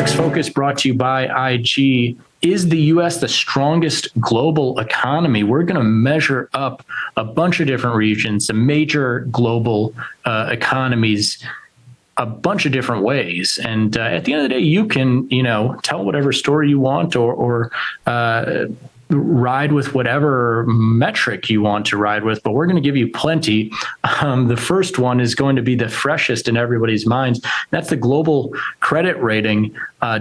Forex Focus brought to you by IG. Is the U.S. the strongest global economy? We're going to measure up a bunch of different regions, the major global economies, a bunch of different ways. And at the end of the day, you can, tell whatever story you want or ride with whatever metric you want to ride with, but we're going to give you plenty. The first one is going to be the freshest in everybody's minds. That's the global credit rating.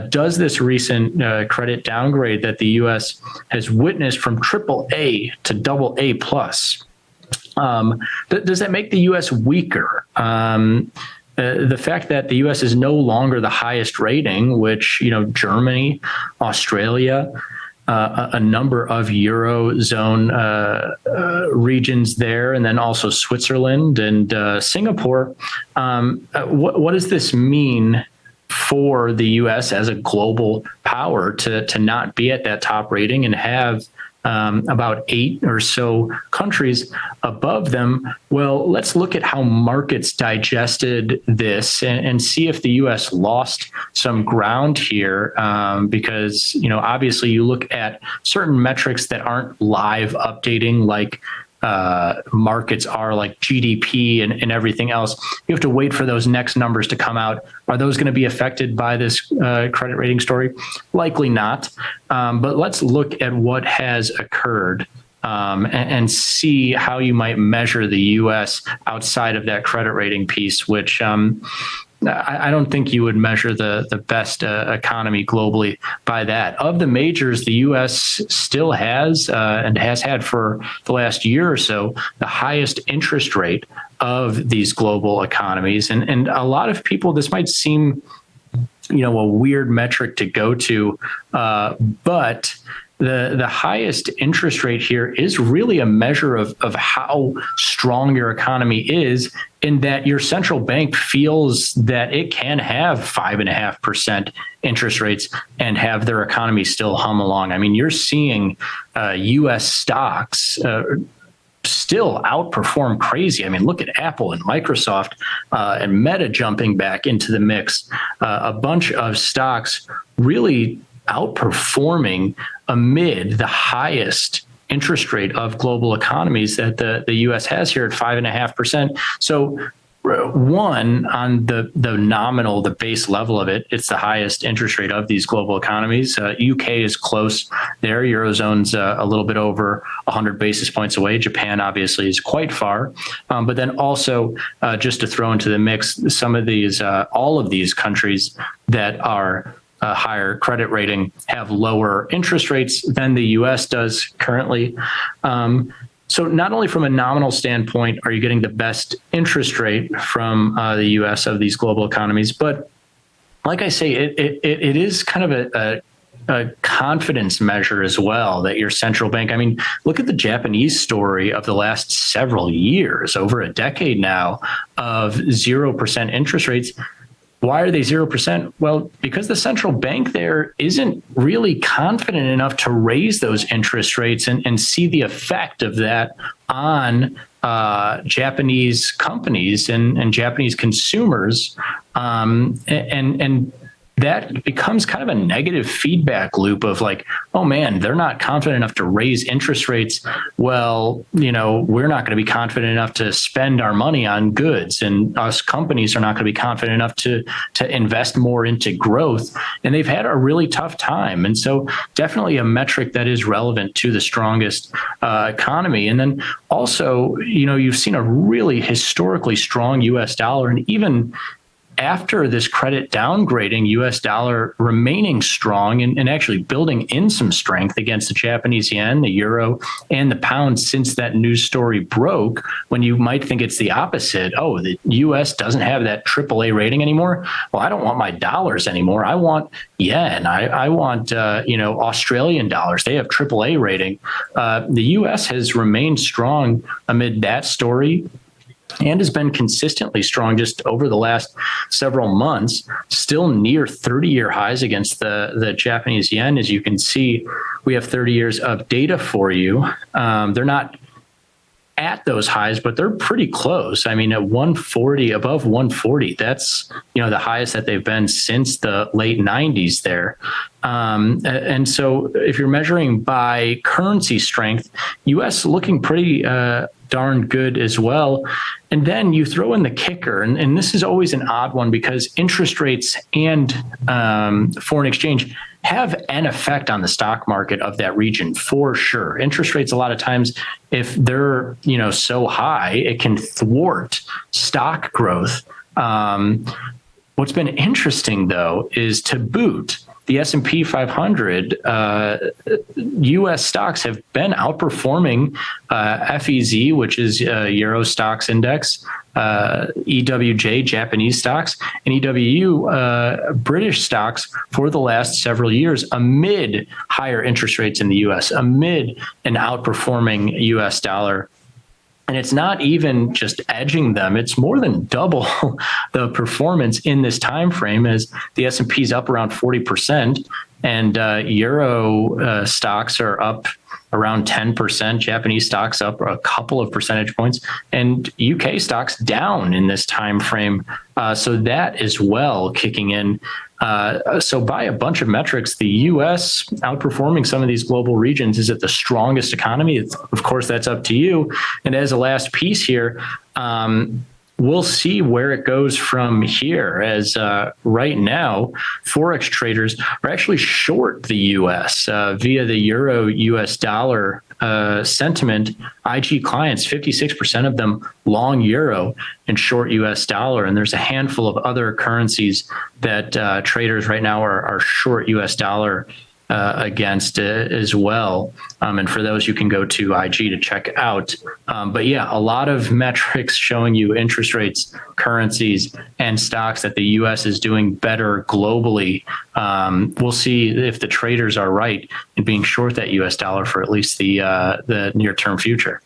Does this recent credit downgrade that the U.S. has witnessed from AAA to AA plus, does that make the U.S. weaker? The fact that the U.S. is no longer the highest rating, which, Germany, Australia, a number of Eurozone regions there, and then also Switzerland and Singapore. What does this mean for the U.S. as a global power to not be at that top rating and have about 8 or so countries above them? Well, let's look at how markets digested this and see if the U.S. lost some ground here, because, obviously you look at certain metrics that aren't live updating like markets are, like GDP and everything else. You have to wait for those next numbers to come out. Are those going to be affected by this credit rating story? Likely not. But let's look at what has occurred and see how you might measure the U.S. outside of that credit rating piece, which I don't think you would measure the best economy globally by that. Of the majors, the U.S. still has and has had for the last year or so the highest interest rate of these global economies. And a lot of people, this might seem, a weird metric to go to, but the highest interest rate here is really a measure of how strong your economy is, in that your central bank feels that it can have 5.5% interest rates and have their economy still hum along. I mean, you're seeing U.S. stocks still outperform crazy. I mean, look at Apple and Microsoft and Meta jumping back into the mix. A bunch of stocks really outperforming amid the highest interest rate of global economies that the U.S. has here at 5.5%. So one, on the nominal, the base level of it, it's the highest interest rate of these global economies. UK is close there. Eurozone's a little bit over 100 basis points away. Japan obviously is quite far. But then also, just to throw into the mix, some of these, all of these countries that are higher credit rating have lower interest rates than the U.S. does currently. So not only from a nominal standpoint are you getting the best interest rate from the U.S. of these global economies, but like I say, it is kind of a confidence measure as well, that your central bank, I mean, look at the Japanese story of the last several years, over a decade now, of 0% interest rates. Why are they 0%? Well, because the central bank there isn't really confident enough to raise those interest rates and see the effect of that on Japanese companies and Japanese consumers. And that becomes kind of a negative feedback loop of like, oh man, they're not confident enough to raise interest rates. Well, we're not going to be confident enough to spend our money on goods, and us companies are not going to be confident enough to invest more into growth. And they've had a really tough time. And so definitely a metric that is relevant to the strongest economy. And then also, you've seen a really historically strong US dollar, and even after this credit downgrading, U.S. dollar remaining strong and actually building in some strength against the Japanese yen, the euro, and the pound since that news story broke, when you might think it's the opposite. Oh, the U.S. doesn't have that AAA rating anymore. Well, I don't want my dollars anymore. I want yen. I want, Australian dollars. They have AAA rating. The U.S. has remained strong amid that story, and has been consistently strong just over the last several months, still near 30-year highs against the Japanese yen. As you can see, we have 30 years of data for you. They're not at those highs, but they're pretty close. I mean, at 140, above 140, that's, the highest that they've been since the late 90s there. And so if you're measuring by currency strength, US looking pretty darn good as well. And then you throw in the kicker, and this is always an odd one because interest rates and foreign exchange have an effect on the stock market of that region for sure. Interest rates, a lot of times, if they're so high, it can thwart stock growth. What's been interesting though is to boot, the S&P 500 U.S. stocks have been outperforming FEZ, which is Euro Stocks Index, EWJ, Japanese stocks, and EWU, British stocks for the last several years amid higher interest rates in the U.S., amid an outperforming U.S. dollar. And it's not even just edging them; it's more than double the performance in this time frame. As the S&P is up around 40%, and Euro stocks are up around 10%. Japanese stocks up a couple of percentage points, and UK stocks down in this time frame. So that is well kicking in. So by a bunch of metrics, the U.S. outperforming some of these global regions. Is it the strongest economy? Of course, that's up to you. And as a last piece here, we'll see where it goes from here, as right now, forex traders are actually short the U.S. Via the euro U.S. dollar sentiment. IG clients, 56% of them long euro and short U.S. dollar. And there's a handful of other currencies that traders right now are short U.S. dollar against as well. And for those, you can go to IG to check out. But yeah, a lot of metrics showing you interest rates, currencies, and stocks that the U.S. is doing better globally. We'll see if the traders are right in being short that U.S. dollar for at least the near-term future.